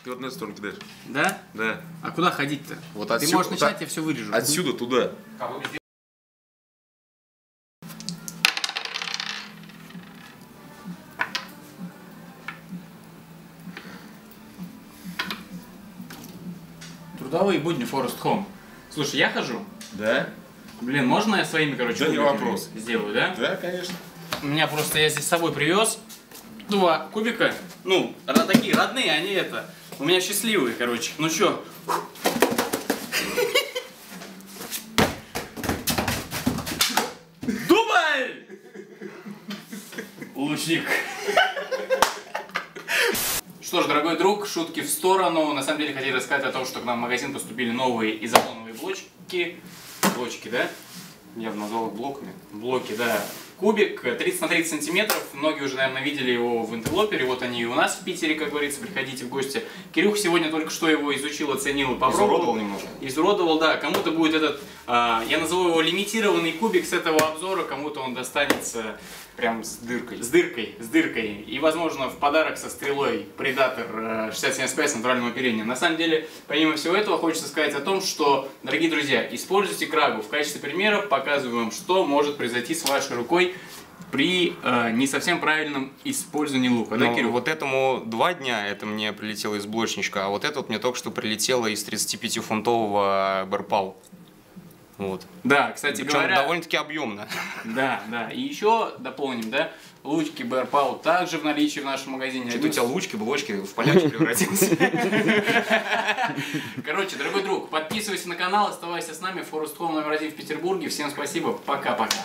Ты вот на эту сторону кидаешь. Да? Да. А куда ходить-то? Вот Ты отсюда, можешь начинать, я все вырежу. Отсюда туда. Трудовые будни Forest Home. Слушай, я хожу? Да? Блин, можно я своими, короче, Да не кубиками вопрос. сделаю, да? Да, конечно. У меня просто, я здесь с собой привез 2 кубика. Ну, такие родные, они это. У меня счастливые, короче. Ну чё? Дубль! Лучник. Что ж, дорогой друг, шутки в сторону. На самом деле хотели рассказать о том, что к нам в магазин поступили новые изолоновые блочки. Блочки, да? Я бы назвал их блоками. Блоки, да. Кубик 30 на 30 сантиметров. Многие уже, наверное, видели его в Интерлопере. Вот они и у нас в Питере, как говорится. Приходите в гости. Кирюха сегодня только что его изучил, оценил и попробовал. Изуродовал немножко. Изуродовал, да. Кому-то будет этот, я назову его лимитированный кубик с этого обзора. Кому-то он достанется прям с дыркой. С дыркой. И, возможно, в подарок со стрелой Predator 6075 с натуральным оперением. На самом деле, помимо всего этого, хочется сказать о том, что, дорогие друзья, используйте крагу в качестве примера. Показываю вам, что может произойти с вашей рукой при не совсем правильном использовании лука. Да, Кирилл? Вот этому 2 дня, это мне прилетело из блочничка, а вот это вот мне только что прилетело из 35-фунтового Берпал. Вот. Да, кстати Причем говоря... довольно-таки объемно. Да. И еще дополним, да, лучки Берпал также в наличии в нашем магазине. Что-то у тебя лучки, блочки в полянки превратился. Короче, дорогой друг, подписывайся на канал, оставайся с нами. Forest Home номер 1 в Петербурге. Всем спасибо, пока-пока.